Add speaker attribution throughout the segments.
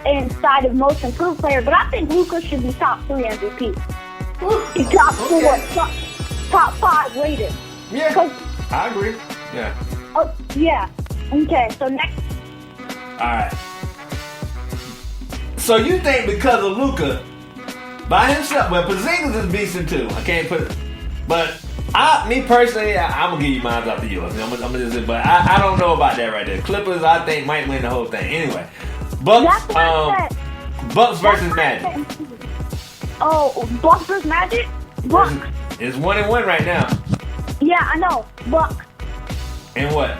Speaker 1: inside of most improved player, but I think Luka should be top 3 MVP. He's top 4, top 5 rated.
Speaker 2: Yeah, I agree. Yeah.
Speaker 1: Oh, yeah. Okay, so next.
Speaker 2: Alright. So you think because of Luka, by himself, well, Porzingis is decent too. I can't put it. But me personally, I'm going to give you mine after yours. I'm gonna just, but I don't know about that right there. Clippers, I think, might win the whole thing. Anyway. Bucks versus Magic.
Speaker 1: Oh, Bucks versus Magic? Bucks.
Speaker 2: It's 1-1 right now.
Speaker 1: Yeah, I know. Bucks.
Speaker 2: And what?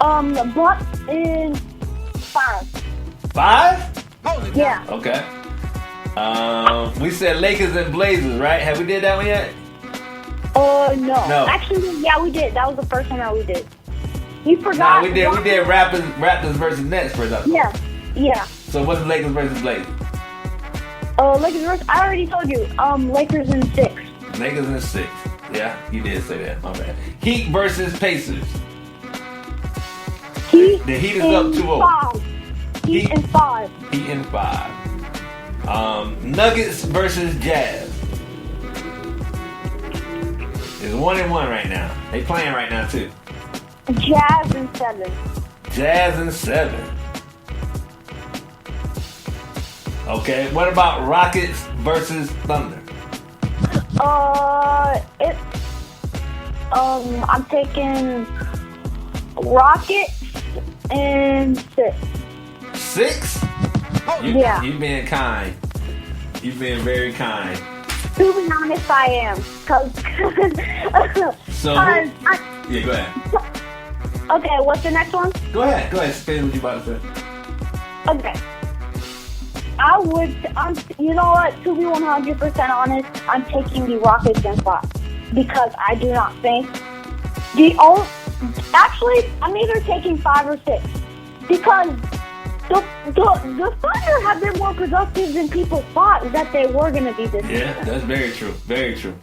Speaker 1: The Bucks is 5.
Speaker 2: 5?
Speaker 1: Yeah.
Speaker 2: Okay. We said Lakers and Blazers, right? Have we did that one yet?
Speaker 1: No. Actually, yeah, we did. That was the first one that we did. You forgot.
Speaker 2: Nah, we did Raptors versus Nets first.
Speaker 1: Yeah.
Speaker 2: So what's Lakers versus Blazers?
Speaker 1: Lakers versus, I already told you. Lakers in 6.
Speaker 2: Lakers in 6. Yeah, you did say that. My bad. Heat versus Pacers. The Heat is up 2-0.
Speaker 1: Heat in 5.
Speaker 2: Heat in 5. Nuggets versus Jazz. It's 1-1 right now. They playing right now too.
Speaker 1: Jazz in 7.
Speaker 2: Jazz in 7. Okay, what about Rockets versus Thunder?
Speaker 1: I'm taking Rockets in 6.
Speaker 2: 6?
Speaker 1: Yeah.
Speaker 2: You've been kind. You've been very kind.
Speaker 1: To be honest, I am.
Speaker 2: Yeah, go ahead.
Speaker 1: Okay, what's the next one?
Speaker 2: Go ahead. Say what you about to say.
Speaker 1: Okay. You know what? To be 100% honest, I'm taking the Rockets in 5 because I do not think actually, I'm either taking 5 or 6 because the Thunder have been more productive than people thought that they were going to be this year.
Speaker 2: Yeah, that's very true. Very true.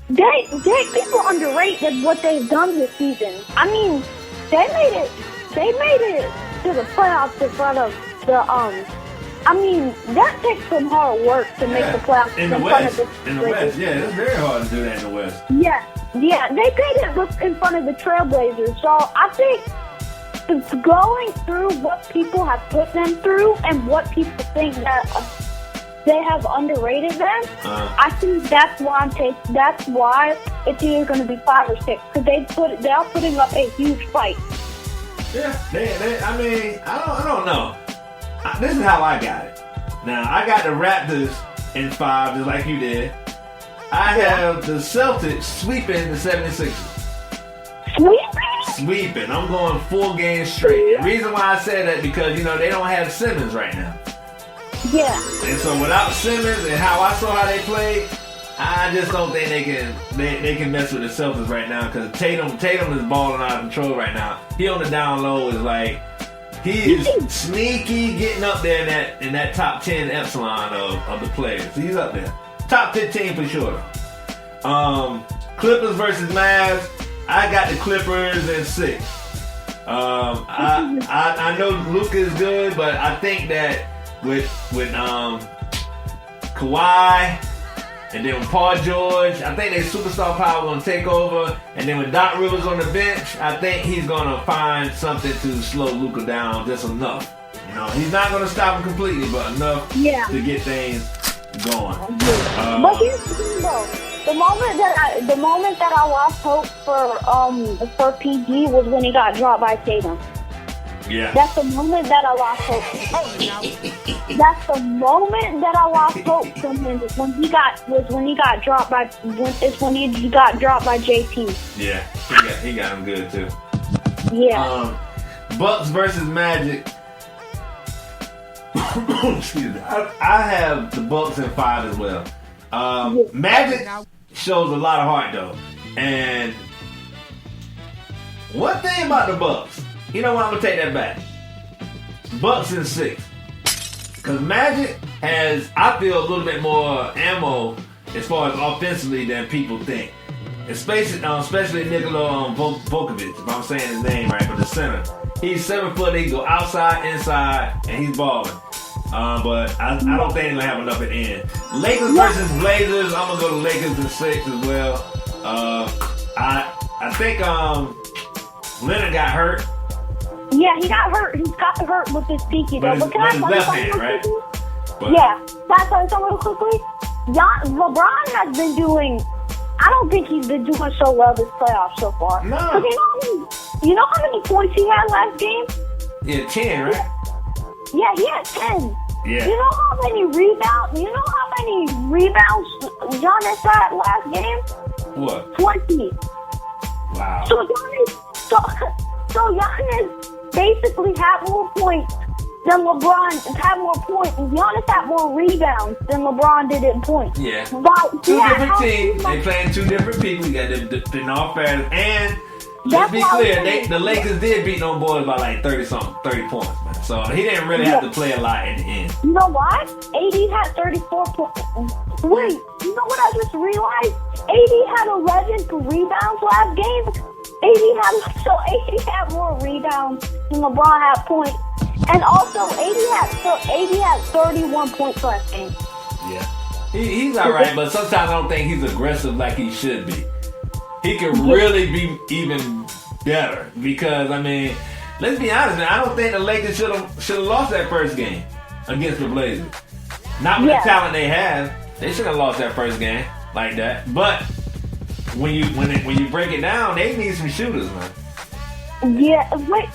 Speaker 1: People underrate what they've done this season. I mean, they made it to the playoffs in front of the I mean, that takes some hard work to make the playoffs
Speaker 2: in the West. In the West, yeah, it's very hard to do that in the West.
Speaker 1: Yeah, they made it in front of the Trailblazers. So I think it's going through what people have put them through and what people think that they have underrated them. I think that's why it's either going to be 5 or 6 because they're putting up a huge fight.
Speaker 2: Yeah, I mean, I don't know. This is how I got it. Now, I got the Raptors in 5, just like you did. I have the Celtics sweeping the 76ers. Sweeping. I'm going 4 games straight. The reason why I said that because, they don't have Simmons right now.
Speaker 1: Yeah.
Speaker 2: And so without Simmons and how I saw how they played, I just don't think they can mess with the Celtics right now because Tatum is balling out of control right now. He on the down low is like, he is sneaky getting up there in that top 10 epsilon of the players. He's up there. Top 15 for sure. Clippers versus Mavs. I got the Clippers in 6. I know Luka is good, but I think that with Kawhi and then with Paul George, I think their superstar power going to take over. And then with Doc Rivers on the bench, I think he's going to find something to slow Luka down just enough. He's not going to stop him completely, but enough to get things going.
Speaker 1: But here's the thing, though. The moment that I lost hope for PG was when he got dropped by Tatum.
Speaker 2: Yeah.
Speaker 1: That's the moment that I lost hope. That's the moment that I lost hope from him. When he got dropped by JT.
Speaker 2: Yeah, he got him good too.
Speaker 1: Yeah.
Speaker 2: Bucks versus Magic. Excuse me. I have the Bucks in 5 as well. Magic shows a lot of heart though, and one thing about the Bucks. You know what? I'm gonna take that back. Bucks in 6. Because Magic has, I feel, a little bit more ammo as far as offensively than people think. Especially Nikola Vukovic, if I'm saying his name right, but the center. He's 7 foot, he can go outside, inside, and he's balling. But I don't think they're gonna have enough at the end. Lakers versus Blazers. I'm gonna go to Lakers in 6 as well. I think Leonard got hurt.
Speaker 1: Yeah, he got hurt. He got hurt with his pinky though. But can I tell you something
Speaker 2: right?
Speaker 1: quickly? Yeah. Can I tell you something real quickly? LeBron has been doing. I don't think he's been doing so well this playoff so far.
Speaker 2: No.
Speaker 1: Because you know how many points he had last game?
Speaker 2: Yeah, 10, right?
Speaker 1: Yeah, he had 10.
Speaker 2: Yeah.
Speaker 1: You know how many rebounds? You know how many rebounds Giannis had last game?
Speaker 2: What?
Speaker 1: 20.
Speaker 2: Wow.
Speaker 1: So Giannis basically had more points than LeBron. Had more points. Giannis had more rebounds than LeBron did in points.
Speaker 2: Yeah.
Speaker 1: But
Speaker 2: two different teams. They playing two different people. You got the North Fans. And let's be clear, the Lakers did beat them boys by like 30 points, man. So he didn't really have to play a lot in the end.
Speaker 1: You know what? AD had 34 points. Wait, you know what I just realized? AD had 11 rebounds last game. AD had more rebounds than LeBron had points. And also, AD had 31 points last game.
Speaker 2: Yeah. He's all right, but sometimes I don't think he's aggressive like he should be. He could really be even better because, I mean, let's be honest, man. I don't think the Lakers should have lost that first game against the Blazers. Not with the talent they have. They should have lost that first game like that. But when you break it down, they need some shooters, man.
Speaker 1: Yeah, wait.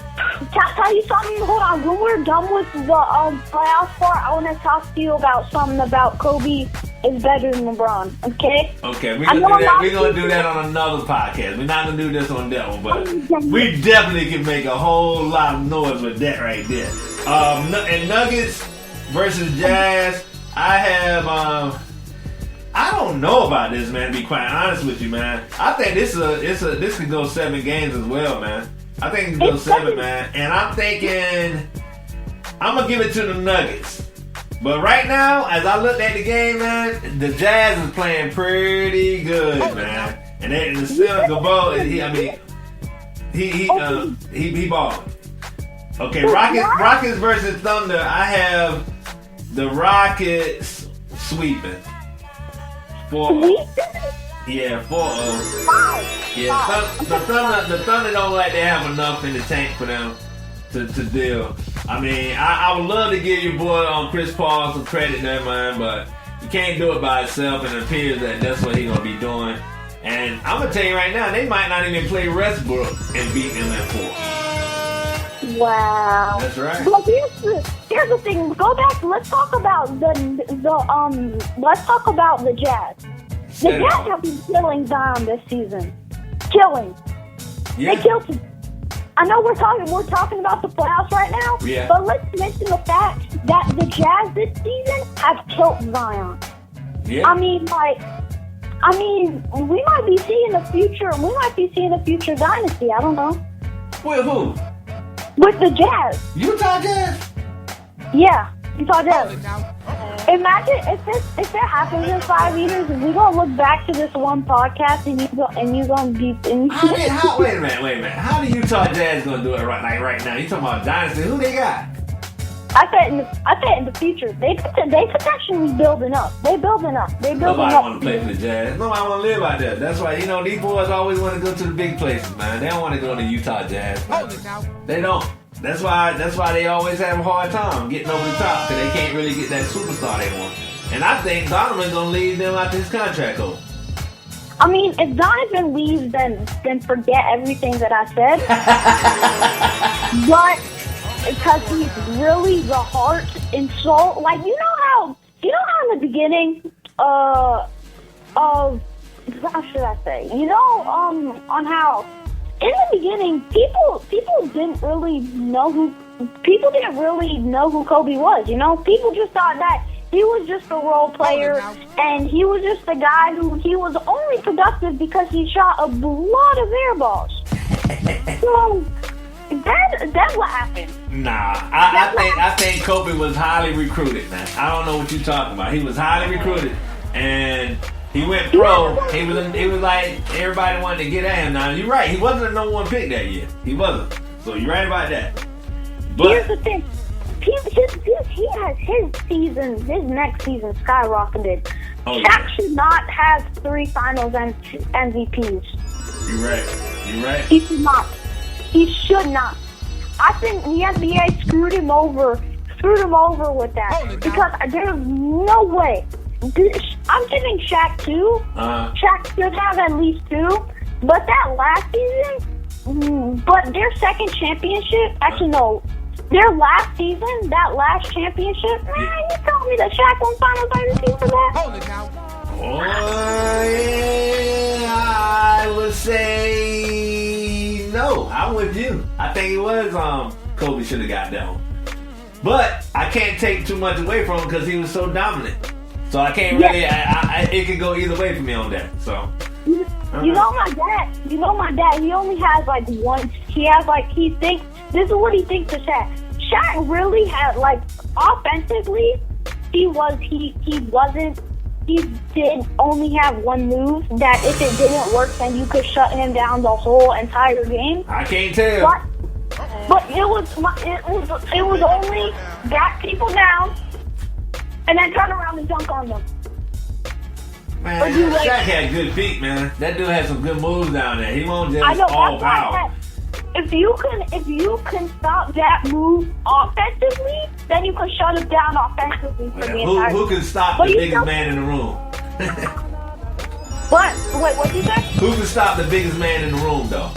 Speaker 1: Can I tell you something? Hold on. When we're done with the playoff part, I want to talk to you about something about Kobe is better than LeBron. Okay?
Speaker 2: Okay, we're gonna do that on another podcast. We're not gonna do this on that one, but we definitely can make a whole lot of noise with that right there. And Nuggets versus Jazz. I have I don't know about this, man. To be quite honest with you, man. I think this could go 7 games as well, man. I think it can go 7, man. And I'm thinking I'm gonna give it to the Nuggets. But right now, as I looked at the game, man, the Jazz is playing pretty good, man. And the center Gabo, he balling. Okay, Rockets versus Thunder. I have the Rockets sweeping. 4-0. Yeah, 4-0. Yeah, the Thunder don't like they have enough in the tank for them to deal. I mean, I would love to give your boy Chris Paul some credit there, man, but you can't do it by itself, and it appears that that's what he's going to be doing. And I'm going to tell you right now, they might not even play Westbrook and beat them at 4.
Speaker 1: Wow.
Speaker 2: That's right.
Speaker 1: But here's the thing. Go back. Let's talk about the Jazz. The Jazz have been killing Zion this season. Killing.
Speaker 2: Yeah.
Speaker 1: They killed him. I know we're talking about the playoffs right now, but let's mention the fact that the Jazz this season have killed Zion.
Speaker 2: Yeah.
Speaker 1: I mean, we might be seeing the future. We might be seeing a future dynasty. I don't know.
Speaker 2: With who?
Speaker 1: With the Jazz.
Speaker 2: Utah Jazz?
Speaker 1: Yeah, Utah Jazz. Imagine if it happens in 5 years, and we're gonna look back to this one podcast, and you're gonna be.
Speaker 2: Wait a minute. How the Utah Jazz gonna do it right now? You talking about dynasty? Who they got?
Speaker 1: I bet in the future they potentially building up. They building up.
Speaker 2: Nobody want to play for the Jazz. Nobody want to live out there. That's why these boys always want to go to the big places, man. They don't want to go to Utah Jazz. They don't. That's why they always have a hard time getting over the top because they can't really get that superstar they want. And I think Donovan's gonna leave them after his contract over.
Speaker 1: I mean, if Donovan leaves, then forget everything that I said. But because he's really the heart and soul, like you know how in the beginning of how should I say? On how. In the beginning, people didn't really know who Kobe was. People just thought that he was just a role player, and he was just a guy who he was only productive because he shot a lot of air balls. So that's what happened.
Speaker 2: Nah, I think Kobe was highly recruited, man. I don't know what you're talking about. He was highly recruited, and he went pro. He was like everybody wanted to get at him. Now you're right. He wasn't a number 1 pick that year. He wasn't. So you're right about that. But
Speaker 1: here's the thing. he has his next season skyrocketed.
Speaker 2: Oh,
Speaker 1: Shaq should not have 3 finals MVPs.
Speaker 2: You're right.
Speaker 1: He should not. He should not. I think the NBA screwed him over with that. Because there's no way. I'm giving Shaq 2. Shaq should have at least 2. But that last season, but their second championship, actually no, their last season, that last championship, man, you told me that Shaq won finals MVP for that?
Speaker 3: Hold it now.
Speaker 2: Oh, yeah, I would say no. I'm with you. I think it was Kobe should have got that one. But I can't take too much away from him because he was so dominant. So I can't really, it could go either way for me on that. So.
Speaker 1: You know my dad, he only has like one, he thinks, this is what he thinks of Shaq. Shaq really had, like, offensively, he did only have one move that if it didn't work, then you could shut him down the whole entire game.
Speaker 2: I can't tell.
Speaker 1: But it was only back people down and then turn around and dunk on them.
Speaker 2: Man, Shaq had good feet, man. That dude had some good moves down there. He won't just all power.
Speaker 1: If you can stop that move offensively, then you can shut him down offensively for the entire.
Speaker 2: Who can stop the biggest man in the room?
Speaker 1: What? Wait, what did you say?
Speaker 2: Who can stop the biggest man in the room, though?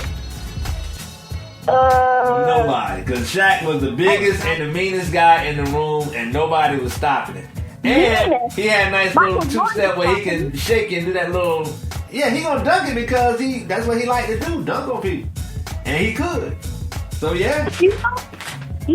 Speaker 2: Nobody, because Shaq was the biggest and the meanest guy in the room, and nobody was stopping it. And he had a nice little two-step where he can shake and do that little. Yeah, he gonna dunk it because that's what he liked to do, dunk on people, and he could. So yeah.
Speaker 1: You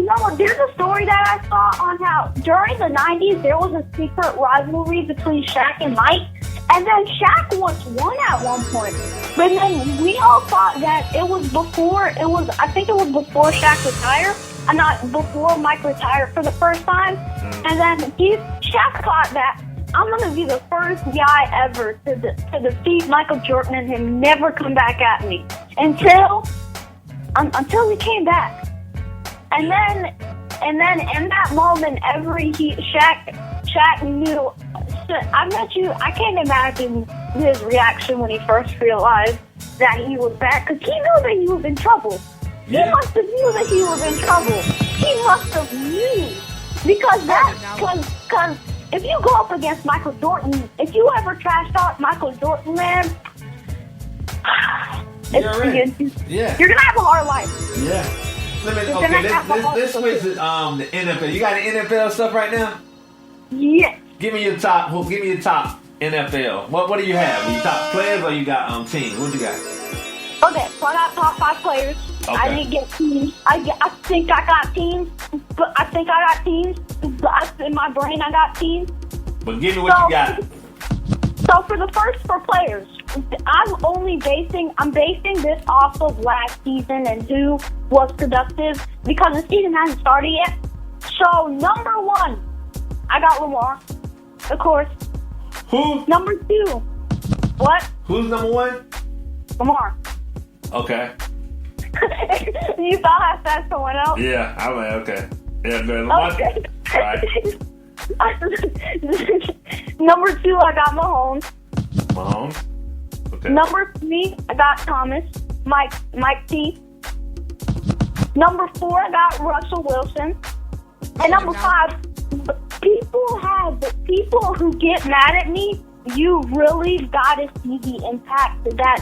Speaker 1: know, there's a story that I saw on how during the 90s there was a secret rivalry between Shaq and Mike, and then Shaq once won at one point. But then we all thought that it was before. I think it was before Shaq retired. Not before Mike retired for the first time. And then Shaq thought that I'm gonna be the first guy ever to defeat Michael Jordan and him never come back at me until he came back. And then in that moment, Shaq knew. I bet you, I can't imagine his reaction when he first realized that he was back, because he knew that he was in trouble.
Speaker 2: Yeah.
Speaker 1: He must have knew that he was in trouble. He must have knew. Because if you go up against Michael Jordan, if you ever trash talk Michael Jordan, man, you're gonna have a hard life.
Speaker 2: Yeah. Let's switch to the NFL. You got any NFL stuff right now?
Speaker 1: Yes.
Speaker 2: Give me your top NFL. What do you have? You top players or you got teams? What you got?
Speaker 1: Okay, so I got top 5 players.
Speaker 2: Okay.
Speaker 1: I didn't get teams. I think I got teams, but in my brain I got teams.
Speaker 2: But give me what you got.
Speaker 1: So for players, I'm basing this off of last season and who was productive because the season hasn't started yet. So number 1, I got Lamar, of course.
Speaker 2: Who?
Speaker 1: Number 2, what?
Speaker 2: Who's number 1?
Speaker 1: Lamar.
Speaker 2: Okay.
Speaker 1: You thought I said someone else?
Speaker 2: Yeah, I'm like, okay. Yeah, good. Lamar.
Speaker 1: Okay.
Speaker 2: All right.
Speaker 1: Number 2, I got Mahomes.
Speaker 2: Okay.
Speaker 1: Number 3, I got Thomas. Mike T. Number 4, I got Russell Wilson. And number 5, people who get mad at me, you really gotta see the impact that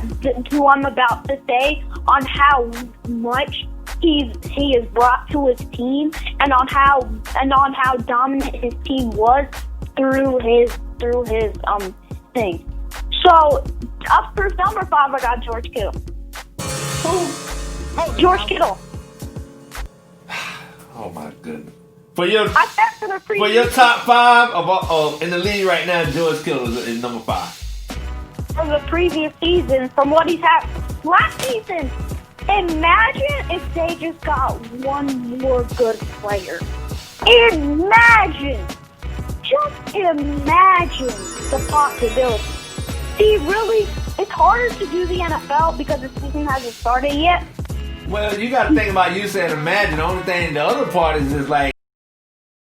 Speaker 1: who I'm about to say on how much he has brought to his team and on how dominant his team was through his thing. So up for number 5, I got George Kittle. George Kittle.
Speaker 2: Oh my goodness. For your top 5 in the league right now, George Kittle is number 5.
Speaker 1: From the previous season, from what he's had last season, imagine if they just got one more good player. Just imagine the possibility. See, really, it's harder to do the NFL because the season hasn't started yet.
Speaker 2: Well, you got to think about you said imagine. The other part is just like,